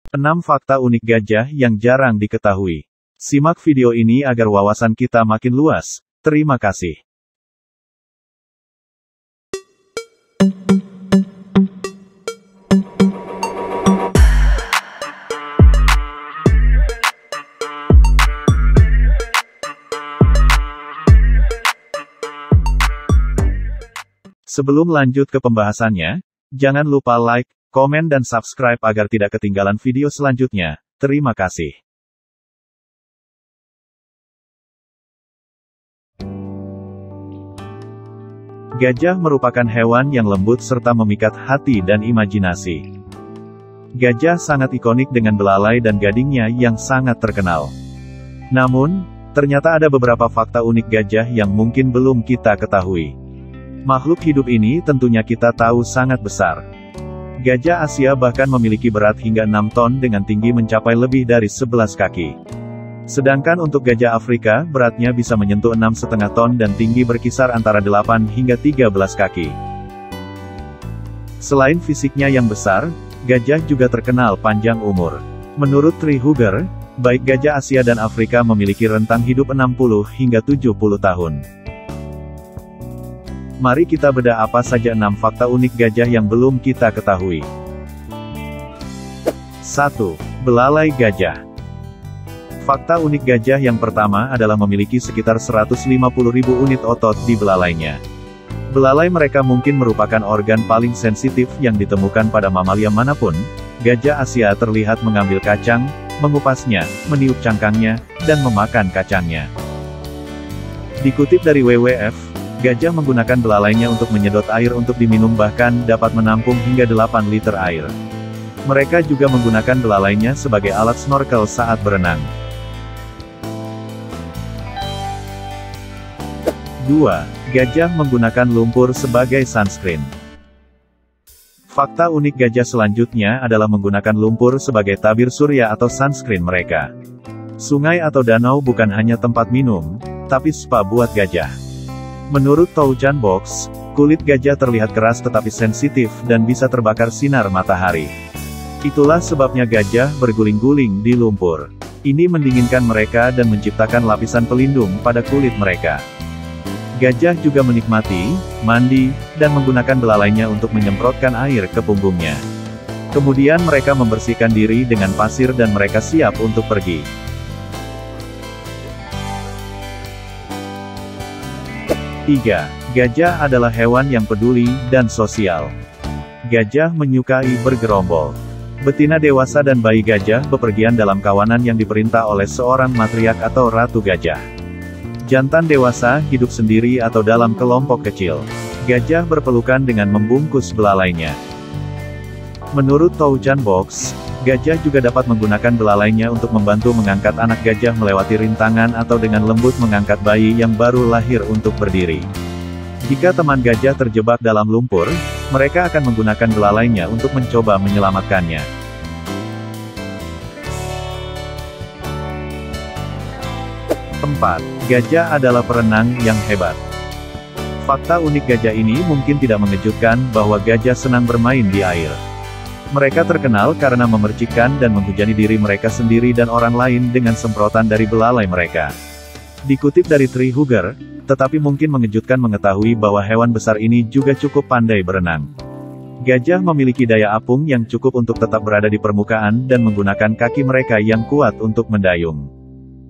6 fakta unik gajah yang jarang diketahui. Simak video ini agar wawasan kita makin luas. Terima kasih. Sebelum lanjut ke pembahasannya, jangan lupa like, komen dan subscribe agar tidak ketinggalan video selanjutnya. Terima kasih. Gajah merupakan hewan yang lembut serta memikat hati dan imajinasi. Gajah sangat ikonik dengan belalai dan gadingnya yang sangat terkenal. Namun, ternyata ada beberapa fakta unik gajah yang mungkin belum kita ketahui. Makhluk hidup ini tentunya kita tahu sangat besar. Gajah Asia bahkan memiliki berat hingga 6 ton dengan tinggi mencapai lebih dari 11 kaki. Sedangkan untuk gajah Afrika, beratnya bisa menyentuh 6,5 ton dan tinggi berkisar antara 8 hingga 13 kaki. Selain fisiknya yang besar, gajah juga terkenal panjang umur. Menurut Tree Hugger, baik gajah Asia dan Afrika memiliki rentang hidup 60 hingga 70 tahun. Mari kita bedah apa saja 6 fakta unik gajah yang belum kita ketahui. 1. Belalai gajah. Fakta unik gajah yang pertama adalah memiliki sekitar 150.000 unit otot di belalainya. Belalai mereka mungkin merupakan organ paling sensitif yang ditemukan pada mamalia manapun. Gajah Asia terlihat mengambil kacang, mengupasnya, meniup cangkangnya, dan memakan kacangnya. Dikutip dari WWF, gajah menggunakan belalainya untuk menyedot air untuk diminum bahkan dapat menampung hingga 8 liter air. Mereka juga menggunakan belalainya sebagai alat snorkel saat berenang. 2. Gajah menggunakan lumpur sebagai sunscreen. Fakta unik gajah selanjutnya adalah menggunakan lumpur sebagai tabir surya atau sunscreen mereka. Sungai atau danau bukan hanya tempat minum, tapi spa buat gajah. Menurut Toucan Box, kulit gajah terlihat keras tetapi sensitif dan bisa terbakar sinar matahari. Itulah sebabnya gajah berguling-guling di lumpur. Ini mendinginkan mereka dan menciptakan lapisan pelindung pada kulit mereka. Gajah juga menikmati, mandi, dan menggunakan belalainya untuk menyemprotkan air ke punggungnya. Kemudian mereka membersihkan diri dengan pasir dan mereka siap untuk pergi. 3. Gajah adalah hewan yang peduli dan sosial. Gajah menyukai bergerombol. Betina dewasa dan bayi gajah bepergian dalam kawanan yang diperintah oleh seorang matriark atau ratu gajah. Jantan dewasa hidup sendiri atau dalam kelompok kecil. Gajah berpelukan dengan membungkus belalainya. Menurut Toucan Box, gajah juga dapat menggunakan belalainya untuk membantu mengangkat anak gajah melewati rintangan atau dengan lembut mengangkat bayi yang baru lahir untuk berdiri. Jika teman gajah terjebak dalam lumpur, mereka akan menggunakan belalainya untuk mencoba menyelamatkannya. 4. Gajah adalah perenang yang hebat. Fakta unik gajah ini mungkin tidak mengejutkan bahwa gajah senang bermain di air. Mereka terkenal karena memercikkan dan menghujani diri mereka sendiri dan orang lain dengan semprotan dari belalai mereka. Dikutip dari Tree Hugger, tetapi mungkin mengejutkan mengetahui bahwa hewan besar ini juga cukup pandai berenang. Gajah memiliki daya apung yang cukup untuk tetap berada di permukaan dan menggunakan kaki mereka yang kuat untuk mendayung.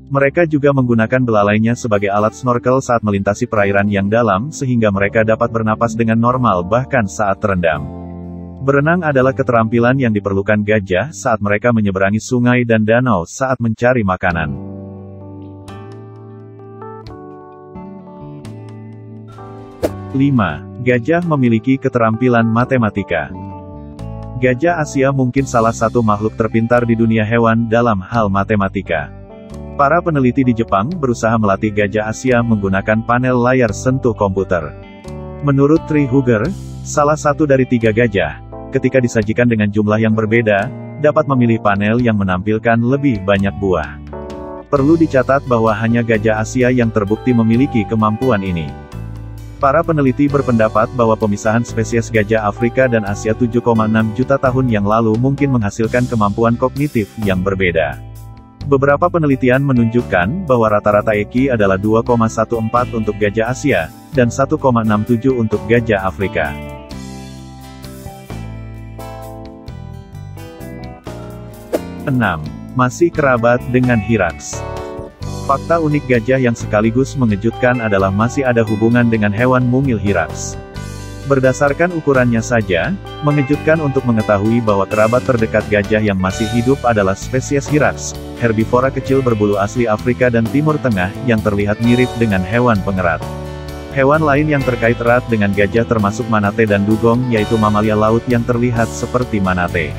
Mereka juga menggunakan belalainya sebagai alat snorkel saat melintasi perairan yang dalam sehingga mereka dapat bernapas dengan normal bahkan saat terendam. Berenang adalah keterampilan yang diperlukan gajah saat mereka menyeberangi sungai dan danau saat mencari makanan. 5. Gajah memiliki keterampilan matematika. Gajah Asia mungkin salah satu makhluk terpintar di dunia hewan dalam hal matematika. Para peneliti di Jepang berusaha melatih gajah Asia menggunakan panel layar sentuh komputer. Menurut Tree Hugger, salah satu dari 3 gajah, ketika disajikan dengan jumlah yang berbeda, dapat memilih panel yang menampilkan lebih banyak buah. Perlu dicatat bahwa hanya gajah Asia yang terbukti memiliki kemampuan ini. Para peneliti berpendapat bahwa pemisahan spesies gajah Afrika dan Asia 7,6 juta tahun yang lalu mungkin menghasilkan kemampuan kognitif yang berbeda. Beberapa penelitian menunjukkan bahwa rata-rata EQ adalah 2,14 untuk gajah Asia, dan 1,67 untuk gajah Afrika. 6. Masih kerabat dengan Hyrax. Fakta unik gajah yang sekaligus mengejutkan adalah masih ada hubungan dengan hewan mungil Hyrax. Berdasarkan ukurannya saja, mengejutkan untuk mengetahui bahwa kerabat terdekat gajah yang masih hidup adalah spesies Hyrax, herbivora kecil berbulu asli Afrika dan Timur Tengah, yang terlihat mirip dengan hewan pengerat. Hewan lain yang terkait erat dengan gajah termasuk manatee dan dugong, yaitu mamalia laut yang terlihat seperti manatee.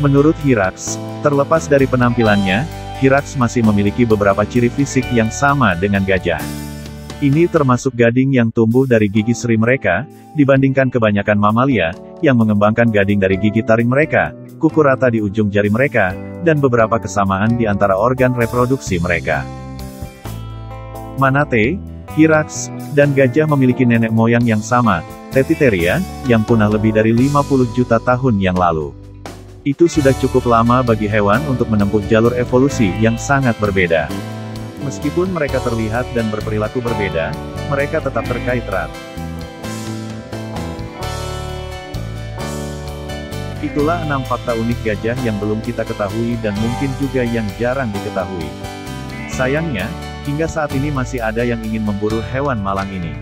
Menurut Hyrax, terlepas dari penampilannya, Hyrax masih memiliki beberapa ciri fisik yang sama dengan gajah. Ini termasuk gading yang tumbuh dari gigi seri mereka, dibandingkan kebanyakan mamalia, yang mengembangkan gading dari gigi taring mereka, kuku rata di ujung jari mereka, dan beberapa kesamaan di antara organ reproduksi mereka. Manatee, Hyrax, dan gajah memiliki nenek moyang yang sama, Tethiteria, yang punah lebih dari 50 juta tahun yang lalu. Itu sudah cukup lama bagi hewan untuk menempuh jalur evolusi yang sangat berbeda. Meskipun mereka terlihat dan berperilaku berbeda, mereka tetap terkait erat. Itulah 6 fakta unik gajah yang belum kita ketahui dan mungkin juga yang jarang diketahui. Sayangnya, hingga saat ini masih ada yang ingin memburu hewan malang ini.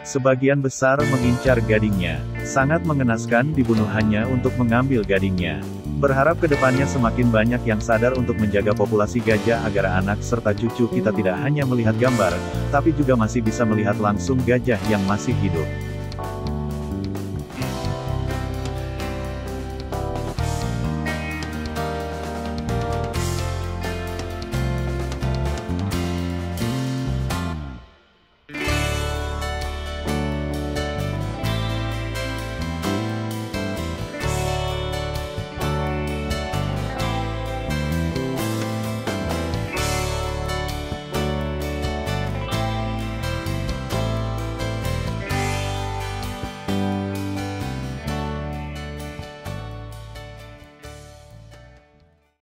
Sebagian besar mengincar gadingnya. Sangat mengenaskan dibunuh hanya untuk mengambil gadingnya. Berharap kedepannya semakin banyak yang sadar untuk menjaga populasi gajah agar anak serta cucu kita tidak hanya melihat gambar, tapi juga masih bisa melihat langsung gajah yang masih hidup.